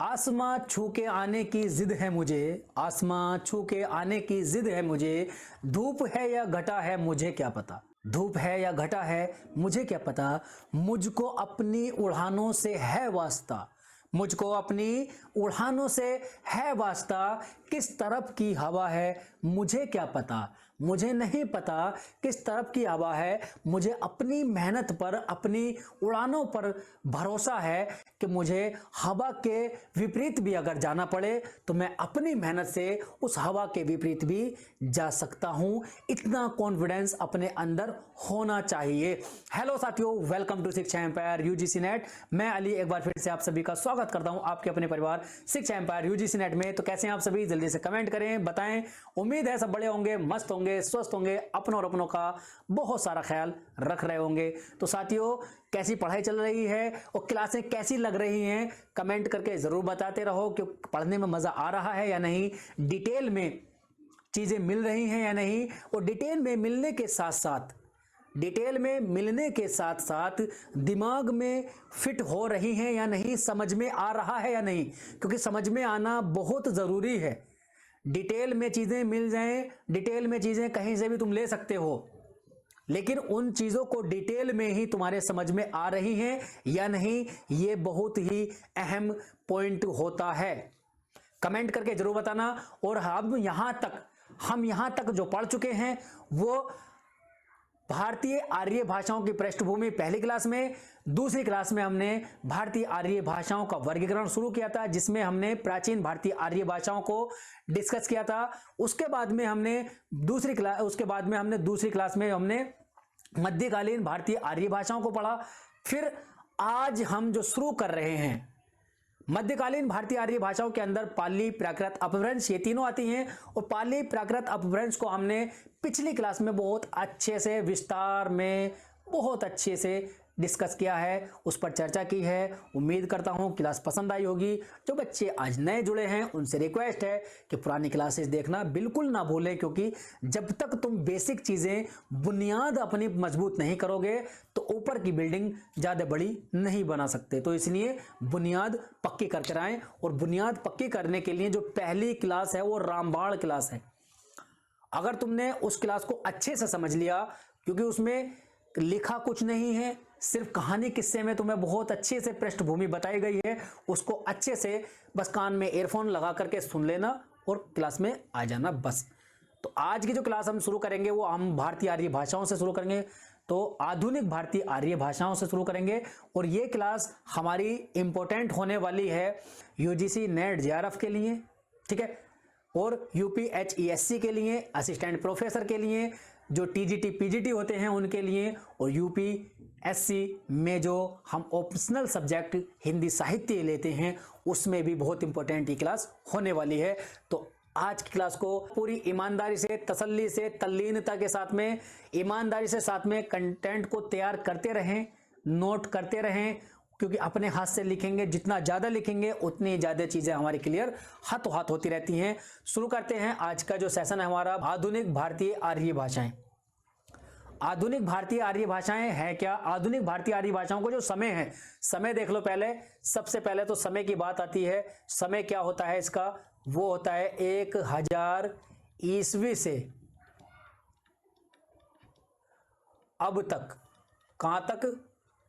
आसमां छू के आने की जिद है मुझे, आसमां छू के आने की जिद है मुझे। धूप है या घटा है मुझे क्या पता, धूप है या घटा है मुझे क्या पता। मुझको अपनी उड़ानों से है वास्ता, मुझको अपनी उड़ानों से है वास्ता। किस तरफ की हवा है मुझे क्या पता, मुझे नहीं पता किस तरफ की हवा है। मुझे अपनी मेहनत पर, अपनी उड़ानों पर भरोसा है कि मुझे हवा के विपरीत भी अगर जाना पड़े तो मैं अपनी मेहनत से उस हवा के विपरीत भी जा सकता हूं। इतना कॉन्फिडेंस अपने अंदर होना चाहिए। हेलो साथियों, वेलकम टू शिक्षा एम्पायर यूजीसी नेट। मैं अली एक बार फिर से आप सभी का स्वागत करता हूं आपके अपने परिवार शिक्षा एम्पायर यूजीसी नेट में। तो कैसे हैं आप सभी, जल्दी से कमेंट करें, बताएं। उम्मीद है सब बड़े होंगे, मस्त होंगे, स्वस्थ होंगे, अपनों और अपनों का बहुत सारा ख्याल रख रहे होंगे। तो साथियों, कैसी पढ़ाई चल रही है और क्लासें कैसी लग रही हैं, कमेंट करके जरूर बताते रहो कि पढ़ने में मजा आ रहा है या नहीं, डिटेल में चीजें मिल रही हैं या नहीं। और डिटेल में मिलने के साथ साथ, डिटेल में मिलने के साथ साथ दिमाग में फिट हो रही हैं या नहीं, समझ में आ रहा है या नहीं, क्योंकि समझ में आना बहुत जरूरी है। डिटेल में चीजें मिल जाएं, डिटेल में चीजें कहीं से भी तुम ले सकते हो, लेकिन उन चीजों को डिटेल में ही तुम्हारे समझ में आ रही हैं या नहीं, यह बहुत ही अहम पॉइंट होता है। कमेंट करके जरूर बताना। और हम यहां तक जो पढ़ चुके हैं वो भारतीय आर्य भाषाओं की पृष्ठभूमि पहली क्लास में, दूसरी क्लास में हमने भारतीय आर्य भाषाओं का वर्गीकरण शुरू किया था, जिसमें हमने प्राचीन भारतीय आर्य भाषाओं को डिस्कस किया था। उसके बाद में हमने दूसरी क्लास में हमने मध्यकालीन भारतीय आर्य भाषाओं को पढ़ा। फिर आज हम जो शुरू कर रहे हैं मध्यकालीन भारतीय आर्य भाषाओं के अंदर पाली, प्राकृत, अपभ्रंश, ये तीनों आती हैं। और पाली, प्राकृत, अपभ्रंश को हमने पिछली क्लास में बहुत अच्छे से विस्तार में, बहुत अच्छे से डिस्कस किया है, उस पर चर्चा की है। उम्मीद करता हूं क्लास पसंद आई होगी। जो बच्चे आज नए जुड़े हैं उनसे रिक्वेस्ट है कि पुरानी क्लासेस देखना बिल्कुल ना भूलें, क्योंकि जब तक तुम बेसिक चीजें, बुनियाद अपनी मजबूत नहीं करोगे तो ऊपर की बिल्डिंग ज्यादा बड़ी नहीं बना सकते। तो इसलिए बुनियाद पक्की करके आएं। और बुनियाद पक्की करने के लिए जो पहली क्लास है वो रामबाण क्लास है। अगर तुमने उस क्लास को अच्छे से समझ लिया, क्योंकि उसमें लिखा कुछ नहीं है, सिर्फ कहानी किस्से में तुम्हें बहुत अच्छे से पृष्ठभूमि बताई गई है, उसको अच्छे से बस कान में ईयरफोन लगा करके सुन लेना और क्लास में आ जाना बस। तो आज की जो क्लास हम शुरू करेंगे वो हम भारतीय आर्य भाषाओं से शुरू करेंगे। तो आधुनिक भारतीय आर्य भाषाओं से शुरू करेंगे। और ये क्लास हमारी इंपॉर्टेंट होने वाली है यूजीसी नेट जेआरएफ के लिए, ठीक है, और यूपीएचईएससी के लिए, असिस्टेंट प्रोफेसर के लिए, जो टीजीटी पीजीटी होते हैं उनके लिए, और यूपीएससी में जो हम ऑप्शनल सब्जेक्ट हिंदी साहित्य लेते हैं उसमें भी बहुत इंपॉर्टेंट ये क्लास होने वाली है। तो आज की क्लास को पूरी ईमानदारी से, तसल्ली से, तल्लीनता के साथ में, ईमानदारी से साथ में कंटेंट को तैयार करते रहें, नोट करते रहें, क्योंकि अपने हाथ से लिखेंगे, जितना ज्यादा लिखेंगे उतनी ज्यादा चीजें हमारी क्लियर हाथों हाथ होती रहती हैं। शुरू करते हैं आज का जो सेशन है हमारा, आधुनिक भारतीय आर्य भाषाएं। आधुनिक भारतीय आर्य भाषाएं है क्या? आधुनिक भारतीय आर्य भाषाओं को जो समय है, समय देख लो पहले। सबसे पहले तो समय की बात आती है। समय क्या होता है इसका? वो होता है 1000 ईस्वी से अब तक। कहां तक?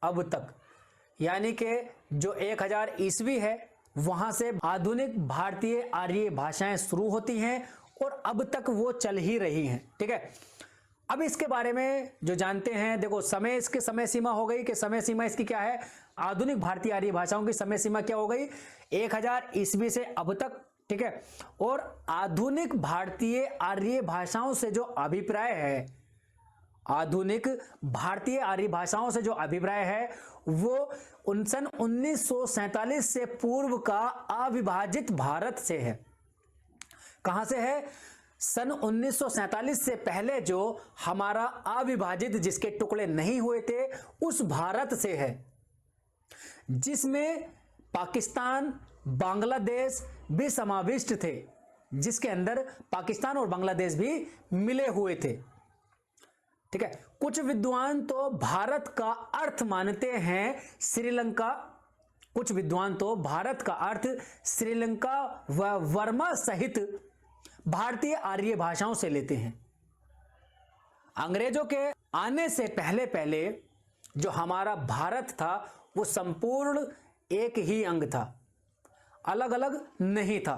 अब तक। यानी कि जो 1000 ईस्वी है वहां से आधुनिक भारतीय आर्य भाषाएं शुरू होती हैं और अब तक वो चल ही रही हैं, ठीक है। अब इसके बारे में जो जानते हैं, देखो समय, इसकी समय सीमा हो गई कि समय सीमा इसकी क्या है। आधुनिक भारतीय आर्य भाषाओं की समय सीमा क्या हो गई? 1000 ईस्वी से अब तक, ठीक है। और आधुनिक भारतीय आर्य भाषाओं से जो अभिप्राय है, आधुनिक भारतीय आर्य भाषाओं से जो अभिप्राय है वो सन 1947 से पूर्व का अविभाजित भारत से है। कहां से है? सन 1947 से पहले जो हमारा अविभाजित, जिसके टुकड़े नहीं हुए थे, उस भारत से है, जिसमें पाकिस्तान, बांग्लादेश भी समाविष्ट थे, जिसके अंदर पाकिस्तान और बांग्लादेश भी मिले हुए थे, ठीक है। कुछ विद्वान तो भारत का अर्थ मानते हैं श्रीलंका, कुछ विद्वान तो भारत का अर्थ श्रीलंका व वर्मा सहित भारतीय आर्य भाषाओं से लेते हैं। अंग्रेजों के आने से पहले पहले जो हमारा भारत था वो संपूर्ण एक ही अंग था, अलग अलग नहीं था।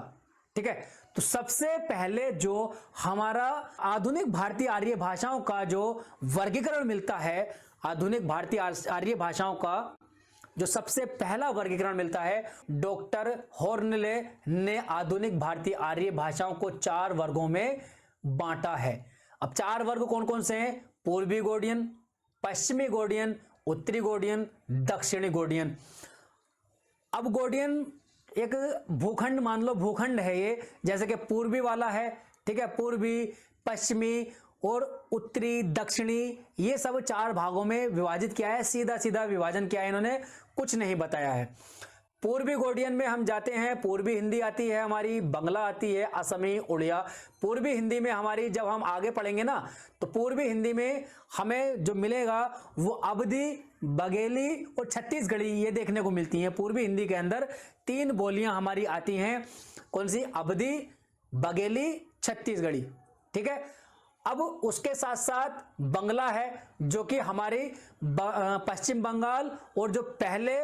ठीक है, तो सबसे पहले जो हमारा आधुनिक भारतीय आर्य भाषाओं का जो वर्गीकरण मिलता है, आधुनिक भारतीय आर्य भाषाओं का जो सबसे पहला वर्गीकरण मिलता है, डॉक्टर हॉर्नले ने आधुनिक भारतीय आर्य भाषाओं को 4 वर्गों में बांटा है। अब 4 वर्ग कौन कौन से हैं? पूर्वी गोडियन, पश्चिमी गोडियन, उत्तरी गोडियन, दक्षिणी गोडियन। अब गोडियन एक भूखंड मान लो, भूखंड है ये, जैसे कि पूर्वी वाला है, ठीक है, पूर्वी, पश्चिमी और उत्तरी, दक्षिणी, ये सब 4 भागों में विभाजित किया है। सीधा सीधा विभाजन किया है इन्होंने, कुछ नहीं बताया है। पूर्वी गोडियन में हम जाते हैं, पूर्वी हिंदी आती है हमारी, बंगला आती है, असमी, उड़िया। पूर्वी हिंदी में हमारी जब हम आगे पढ़ेंगे ना, तो पूर्वी हिंदी में हमें जो मिलेगा वो अवधी, बघेली और छत्तीसगढ़ी ये देखने को मिलती हैं। पूर्वी हिंदी के अंदर 3 बोलियां हमारी आती हैं, कौन सी? अवधी, बघेली, छत्तीसगढ़ी। ठीक है, अब उसके साथ साथ बंगला है जो कि हमारी पश्चिम बंगाल और जो पहले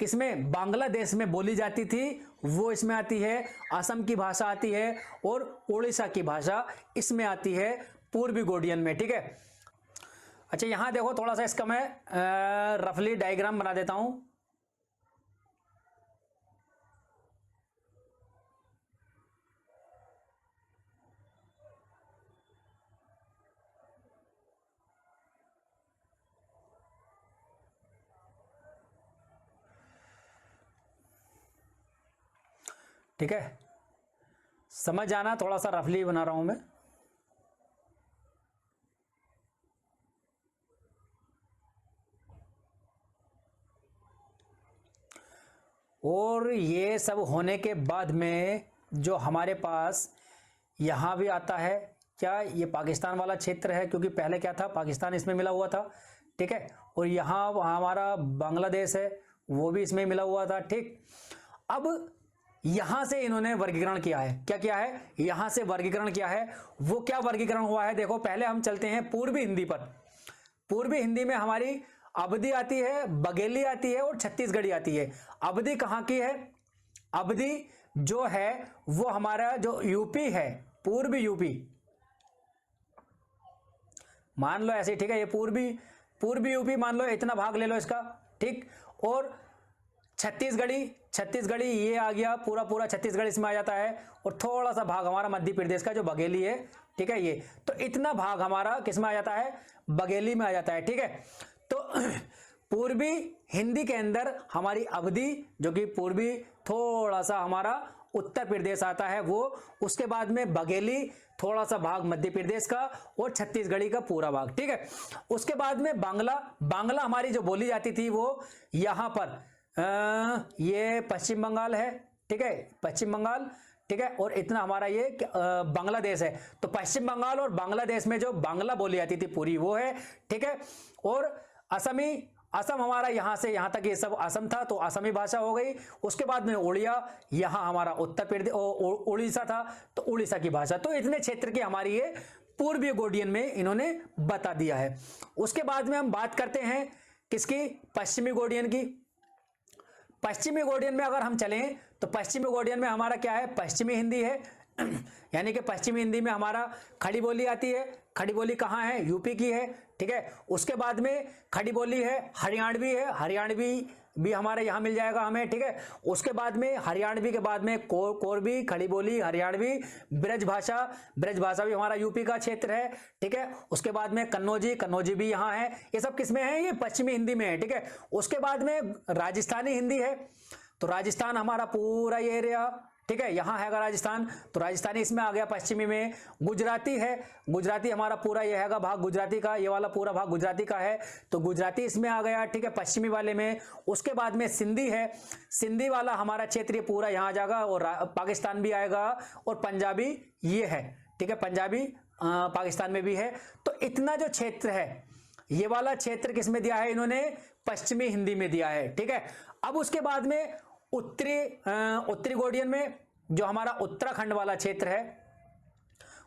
किसमें बांग्लादेश में बोली जाती थी वो इसमें आती है, असम की भाषा आती है और उड़ीसा की भाषा इसमें आती है पूर्वी गोडियन में। ठीक है, अच्छा यहां देखो थोड़ा सा इसका मैं रफली डायग्राम बना देता हूं। ठीक है, समझ आना, थोड़ा सा रफली बना रहा हूं मैं। और ये सब होने के बाद में जो हमारे पास यहाँ भी आता है, क्या ये पाकिस्तान वाला क्षेत्र है, क्योंकि पहले क्या था, पाकिस्तान इसमें मिला हुआ था। ठीक है, और यहाँ हमारा बांग्लादेश है वो भी इसमें मिला हुआ था। ठीक, अब यहां से इन्होंने वर्गीकरण किया है। क्या किया है? यहां से वर्गीकरण किया है। वो क्या वर्गीकरण हुआ है देखो, पहले हम चलते हैं पूर्वी हिंदी पर। पूर्वी हिंदी में हमारी अवधी आती है, बघेली आती है और छत्तीसगढ़ी आती है। अवधी कहां की है? अवधी जो है वो हमारा जो यूपी है, पूर्वी यूपी मान लो ऐसे। ठीक है, ये पूर्वी यूपी मान लो, इतना भाग ले लो इसका। ठीक, और छत्तीसगढ़ी ये आ गया, पूरा छत्तीसगढ़ इसमें आ जाता है, और थोड़ा सा भाग हमारा मध्य प्रदेश का जो बघेली है। ठीक है, ये तो इतना भाग हमारा किस में आ जाता है? बघेली में आ जाता है। ठीक है, तो पूर्वी हिंदी के अंदर हमारी अवधी जो कि पूर्वी, थोड़ा सा हमारा उत्तर प्रदेश आता है वो, उसके बाद में बघेली, थोड़ा सा भाग मध्य प्रदेश का, और छत्तीसगढ़ी का पूरा भाग। ठीक है, उसके बाद में बांग्ला हमारी जो बोली जाती थी वो यहां पर ये पश्चिम बंगाल है। ठीक है, पश्चिम बंगाल। ठीक है, और इतना हमारा ये बांग्लादेश है। तो पश्चिम बंगाल और बांग्लादेश में जो बांग्ला बोली जाती थी पूरी वो है। ठीक है, और असम हमारा यहां से यहां तक ये सब असम था, तो असमी भाषा हो गई। उसके बाद में उड़िया, यहां हमारा उत्तर प्रदेश उड़ीसा था, तो उड़ीसा की भाषा। तो इतने क्षेत्र की हमारी ये पूर्वी गोडियन में इन्होंने बता दिया है। उसके बाद में हम बात करते हैं किसकी? पश्चिमी गोडियन की। पश्चिमी गोडियन में अगर हम चलें तो पश्चिमी गोडियन में हमारा क्या है? पश्चिमी हिंदी है। यानी कि पश्चिमी हिंदी में हमारा खड़ी बोली आती है। खड़ी बोली कहाँ है? यूपी की है। ठीक है, उसके बाद में खड़ी बोली है हरियाणवी है, हरियाणवी भी हमारे यहाँ मिल जाएगा हमें। ठीक है, उसके बाद में हरियाणवी के बाद में कोरबी, खड़ी बोली, हरियाणवी, ब्रज भाषा भी हमारा यूपी का क्षेत्र है। ठीक है, उसके बाद में कन्नौजी भी यहाँ है। ये सब किसमें है? ये पश्चिमी हिंदी में है। ठीक है, उसके बाद में राजस्थानी हिंदी है, तो राजस्थान हमारा पूरा ये एरिया। ठीक है, यहां हैगा राजस्थान, तो राजस्थानी इसमें आ गया पश्चिमी में। गुजराती है, गुजराती हमारा पूरा ये हैगा भाग गुजराती का, ये वाला पूरा भाग गुजराती का है, तो गुजराती इसमें आ गया। ठीक है, पश्चिमी वाले में। उसके बाद में सिंधी है, सिंधी वाला हमारा क्षेत्र पूरा यहाँ आ जाएगा, और पाकिस्तान भी आएगा, और पंजाबी ये है। ठीक है, पंजाबी पाकिस्तान में भी है। तो इतना जो क्षेत्र है, ये वाला क्षेत्र किसमें दिया है इन्होंने? पश्चिमी हिंदी में दिया है। ठीक है, अब उसके बाद में उत्तरी गोर्डियन में जो हमारा उत्तराखंड वाला क्षेत्र है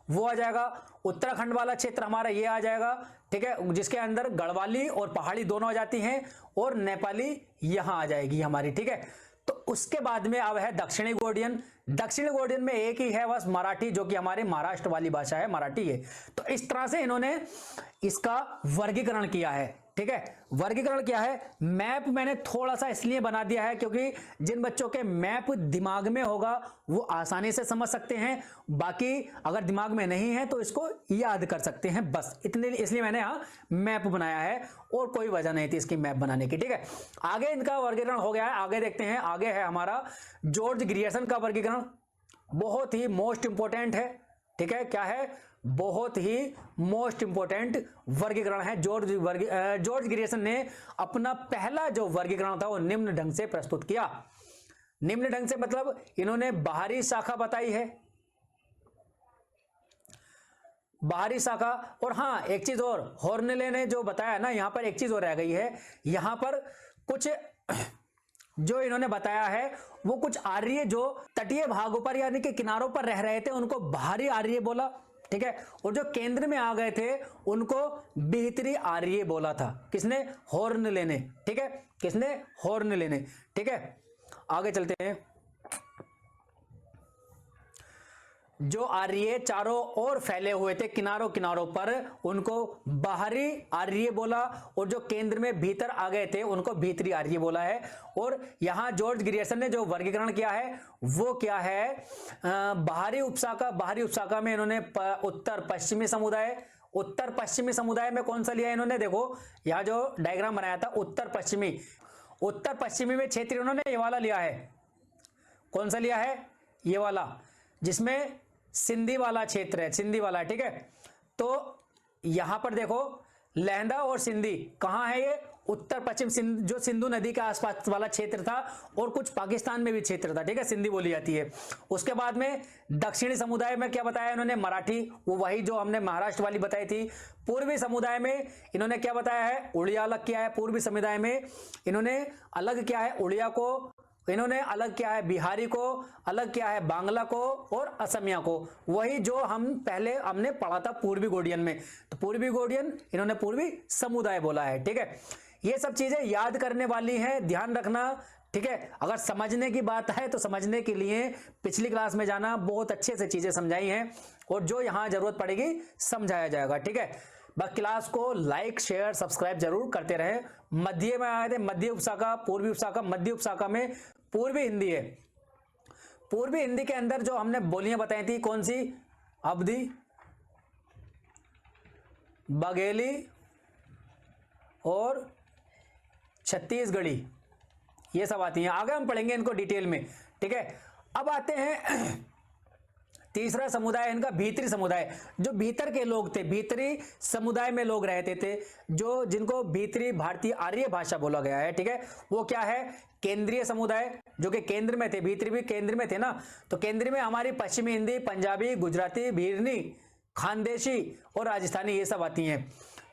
वो आ जाएगा। उत्तराखंड वाला क्षेत्र हमारा ये आ जाएगा, ठीक है, जिसके अंदर गढ़वाली और पहाड़ी दोनों आ जाती हैं, और नेपाली यहां आ जाएगी हमारी, ठीक है। तो उसके बाद में अब है दक्षिणी गोर्डियन। दक्षिणी गोर्डियन में एक ही है बस मराठी, जो कि हमारे महाराष्ट्र वाली भाषा है, मराठी है। तो इस तरह से इन्होंने इसका वर्गीकरण किया है, ठीक है। वर्गीकरण क्या है, मैप मैंने थोड़ा सा इसलिए बना दिया है क्योंकि जिन बच्चों के मैप दिमाग में होगा वो आसानी से समझ सकते हैं, बाकी अगर दिमाग में नहीं है तो इसको याद कर सकते हैं, बस इतने, इसलिए मैंने यहां मैप बनाया है, और कोई वजह नहीं थी इसकी मैप बनाने की, ठीक है। आगे इनका वर्गीकरण हो गया है, आगे देखते हैं। आगे है हमारा जॉर्ज ग्रियर्सन का वर्गीकरण, बहुत ही मोस्ट इंपोर्टेंट है, ठीक है। क्या है, बहुत ही मोस्ट इंपोर्टेंट वर्गीकरण है। जॉर्ज ग्रियर्सन ने अपना पहला जो वर्गीकरण था वो निम्न ढंग से प्रस्तुत किया। निम्न ढंग से मतलब इन्होंने बाहरी शाखा बताई है, बाहरी शाखा। और हाँ, एक चीज और, हॉर्नेले ने जो बताया ना, यहां पर एक चीज और रह गई है, यहां पर कुछ जो इन्होंने बताया है वो कुछ आर्य जो तटीय भागों पर यानी कि किनारों पर रह रहे थे उनको बाहरी आर्य बोला, ठीक है, और जो केंद्र में आ गए थे उनको भीतरी आर्य बोला था। किसने, हॉर्नेले ने, ठीक है, किसने, हॉर्नेले ने, ठीक है। आगे चलते हैं। जो आर्य चारों ओर फैले हुए थे किनारों किनारों पर उनको बाहरी आर्य बोला, और जो केंद्र में भीतर आ गए थे उनको भीतरी आर्य बोला है। और यहां जॉर्ज ग्रियर्सन ने जो वर्गीकरण किया है वो क्या है, बाहरी उपशाखा। बाहरी उपशाखा में इन्होंने उत्तर पश्चिमी समुदाय, उत्तर पश्चिमी समुदाय में कौन सा लिया इन्होंने, देखो यहां जो डायग्राम बनाया था उत्तर पश्चिमी में क्षेत्र इन्होंने ये वाला लिया है। कौन सा लिया है, ये वाला, जिसमें सिंधी वाला क्षेत्र है, सिंधी वाला, ठीक है। तो यहां पर देखो लहंदा और सिंधी कहां है, ये उत्तर पश्चिम जो सिंधु नदी के आसपास वाला क्षेत्र था, और कुछ पाकिस्तान में भी क्षेत्र था, ठीक है, सिंधी बोली जाती है। उसके बाद में दक्षिणी समुदाय में क्या बताया इन्होंने, मराठी, वो वही जो हमने महाराष्ट्र वाली बताई थी। पूर्वी समुदाय में इन्होंने क्या बताया है, उड़िया अलग किया है। पूर्वी समुदाय में इन्होंने अलग किया है उड़िया को, इन्होंने अलग किया है बिहारी को, अलग किया है बांग्ला को और असमिया को, वही जो हम पहले हमने पढ़ा था पूर्वी गोर्डियन में। तो पूर्वी गोर्डियन इन्होंने पूर्वी समुदाय बोला है, ठीक है। ये सब चीजें याद करने वाली हैं, ध्यान रखना, ठीक है। अगर समझने की बात है तो समझने के लिए पिछली क्लास में जाना, बहुत अच्छे से चीजें समझाई हैं, और जो यहां जरूरत पड़ेगी समझाया जाएगा, ठीक है। बस क्लास को लाइक शेयर सब्सक्राइब जरूर करते रहे। मध्य में आए थे, मध्य उपशाखा, पूर्वी उपशाखा। मध्य उपशाखा में पूर्वी हिंदी है। पूर्वी हिंदी के अंदर जो हमने बोलियां बताई थी, कौन सी, अवधी, बघेली और छत्तीसगढ़ी, ये सब आती हैं। आगे हम पढ़ेंगे इनको डिटेल में, ठीक है। अब आते हैं तीसरा समुदाय इनका भीतरी समुदाय। जो भीतर के लोग थे, भीतरी समुदाय में लोग रहते थे, जो जिनको भीतरी भारतीय आर्य भाषा बोला गया है, ठीक है। वो क्या है, केंद्रीय समुदाय, जो कि केंद्र में थे, भीतरी भी केंद्र में थे ना। तो केंद्र में हमारी पश्चिमी हिंदी, पंजाबी, गुजराती, भीरनी, खानदेशी और राजस्थानी, ये सब आती हैं,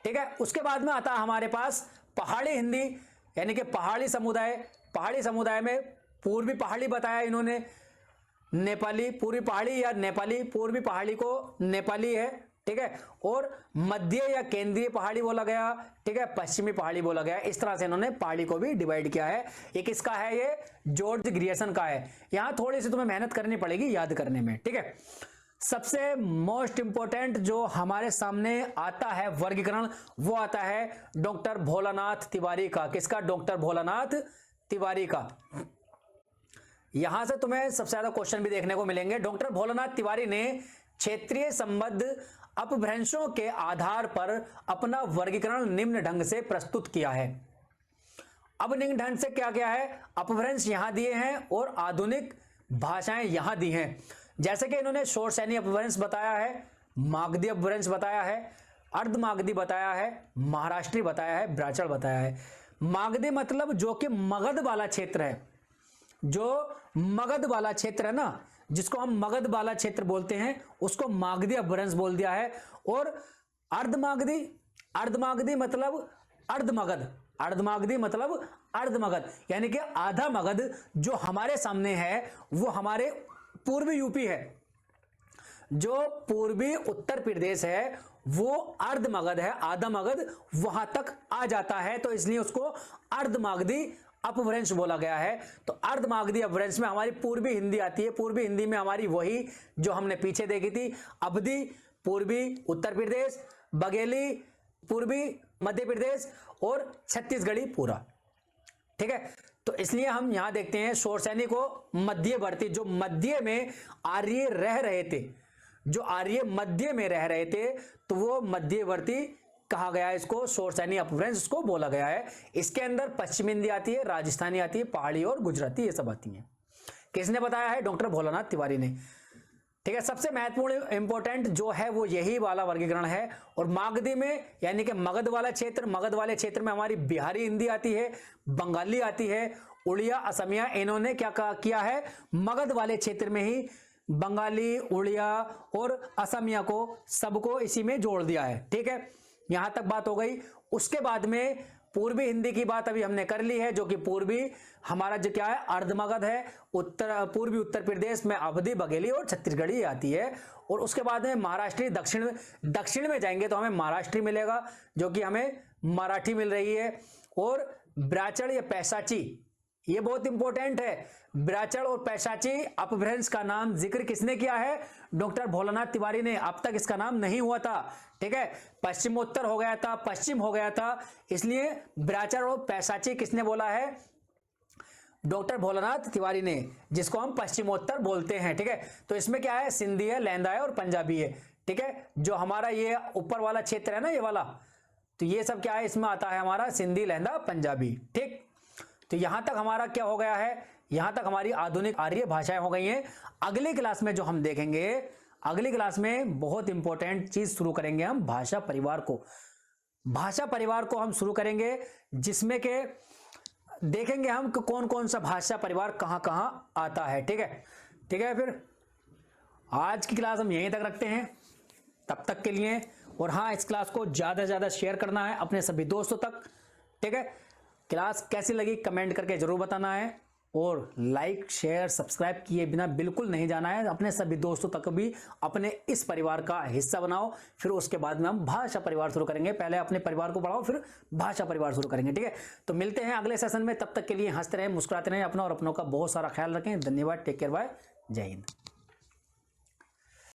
ठीक है। उसके बाद में आता है हमारे पास पहाड़ी हिंदी, यानी कि पहाड़ी समुदाय। पहाड़ी समुदाय में पूर्वी पहाड़ी बताया इन्होंने, नेपाली, पूर्वी पहाड़ी या नेपाली, पूर्वी पहाड़ी को नेपाली है, ठीक है, और मध्य या केंद्रीय पहाड़ी बोला गया, ठीक है, पश्चिमी पहाड़ी बोला गया। इस तरह से इन्होंने पहाड़ी को भी डिवाइड किया है। ये किसका है, ये जॉर्ज ग्रियर्सन का है। यहां थोड़ी सी तुम्हें मेहनत करनी पड़ेगी याद करने में, ठीक है। सबसे मोस्ट इंपॉर्टेंट जो हमारे सामने आता है वर्गीकरण, वो आता है डॉक्टर भोलानाथ तिवारी का। किसका, डॉक्टर भोलानाथ तिवारी का। यहां से तुम्हें सबसे ज्यादा क्वेश्चन भी देखने को मिलेंगे। डॉक्टर भोलानाथ तिवारी ने क्षेत्रीय संबद्ध अपभ्रंशों के आधार पर अपना वर्गीकरण निम्न ढंग से प्रस्तुत किया है। अब निम्न ढंग से क्या क्या है, अपभ्रंश यहां दिए हैं और आधुनिक भाषाएं यहां दी हैं। जैसे कि इन्होंने शोरसैनी अपभ्रंश बताया है, मागधी अपभ्रंश बताया है, अर्धमागधी बताया है, महाराष्ट्री बताया है, ब्राह्मण बताया है। मागधी मतलब जो कि मगध वाला क्षेत्र है, जो मगध वाला क्षेत्र है ना, जिसको हम मगध वाला क्षेत्र बोलते हैं, उसको मागधी अपभ्रंश बोल दिया है। और अर्धमागधी, अर्धमागधी मतलब अर्धमगध, अर्धमागधी मतलब अर्धमगध यानी कि आधा मगध जो हमारे सामने है वो हमारे पूर्वी यूपी है। जो पूर्वी उत्तर प्रदेश है वो अर्धमगध है, आधा मगध वहां तक आ जाता है, तो इसलिए उसको अर्धमागधी अपभ्रंश बोला गया है। तो अर्धमागधी अपभ्रंश में हमारी पूर्वी हिंदी आती है। पूर्वी हिंदी में हमारी वही जो हमने पीछे देखी थी, अवधी पूर्वी उत्तर प्रदेश, बघेली पूर्वी मध्य प्रदेश और छत्तीसगढ़ी पूरा। ठीक है, तो इसलिए हम यहां देखते हैं शौरसैनी को मध्यवर्ती, जो मध्य में आर्य रह रहे थे, जो आर्य मध्य में रह रहे थे, तो वो मध्यवर्ती कहा गया है, इसको शौरसैनी अपभ्रंश इसको बोला गया है। इसके अंदर पश्चिम हिंदी आती है, राजस्थानी आती है, पहाड़ी और गुजराती ये सब आती हैं। किसने बताया है? डॉक्टर भोलानाथ तिवारी ने। ठीक है, सबसे महत्वपूर्ण इंपॉर्टेंट जो है वो यही वाला वर्गीकरण है। और मागधी में यानी कि मगध वाला क्षेत्र, मगध वाले क्षेत्र में हमारी बिहारी हिंदी आती है, बंगाली आती है, उड़िया, असमिया, इन्होंने क्या किया है, मगध वाले क्षेत्र में ही बंगाली, उड़िया और असमिया को सबको इसी में जोड़ दिया है। ठीक है, यहां तक बात हो गई। उसके बाद में पूर्वी हिंदी की बात अभी हमने कर ली है, जो कि पूर्वी हमारा जो क्या है अर्धमगध है। पूर्वी उत्तर प्रदेश में अवधी, बघेली और छत्तीसगढ़ी आती है। और उसके बाद में महाराष्ट्री, दक्षिण में जाएंगे तो हमें महाराष्ट्री मिलेगा, जो कि हमें मराठी मिल रही है। और ब्राचड़ या पैसाची, ये बहुत इंपॉर्टेंट है। ब्राचड़ और पैसाची अपभ्रंश का नाम जिक्र किसने किया है? डॉक्टर भोलानाथ तिवारी ने। अब तक इसका नाम नहीं हुआ था। ठीक है, पश्चिमोत्तर हो गया था, पश्चिम हो गया था, इसलिए ब्राचड़ और पैसाची किसने बोला है? डॉक्टर भोलानाथ तिवारी ने, जिसको हम पश्चिमोत्तर बोलते हैं। ठीक है, तो इसमें क्या है, सिंधी है, लैंदा है और पंजाबी है। ठीक है, जो हमारा ये ऊपर वाला क्षेत्र है ना, ये वाला, तो ये सब क्या है, इसमें आता है हमारा सिंधी, लैंदा, पंजाबी। ठीक, तो यहां तक हमारा क्या हो गया है, यहां तक हमारी आधुनिक आर्य भाषाएं हो गई हैं। अगली क्लास में जो हम देखेंगे, अगली क्लास में बहुत इंपॉर्टेंट चीज शुरू करेंगे हम, भाषा परिवार को। भाषा परिवार को हम शुरू करेंगे, जिसमें के देखेंगे हम कि कौन कौन सा भाषा परिवार कहां कहां आता है। ठीक है, ठीक है, फिर आज की क्लास हम यहीं तक रखते हैं तब तक के लिए। और हाँ, इस क्लास को ज्यादा से ज्यादा शेयर करना है अपने सभी दोस्तों तक। ठीक है, क्लास कैसी लगी कमेंट करके जरूर बताना है। और लाइक, शेयर, सब्सक्राइब किए बिना बिल्कुल नहीं जाना है। अपने सभी दोस्तों तक भी अपने इस परिवार का हिस्सा बनाओ। फिर उसके बाद में हम भाषा परिवार शुरू करेंगे। पहले अपने परिवार को बढ़ाओ, फिर भाषा परिवार शुरू करेंगे। ठीक है, तो मिलते हैं अगले सेशन में। तब तक के लिए हंसते रहें, मुस्कुराते रहें, अपना और अपनों का बहुत सारा ख्याल रखें। धन्यवाद, टेक केयर, बाय, जय हिंद।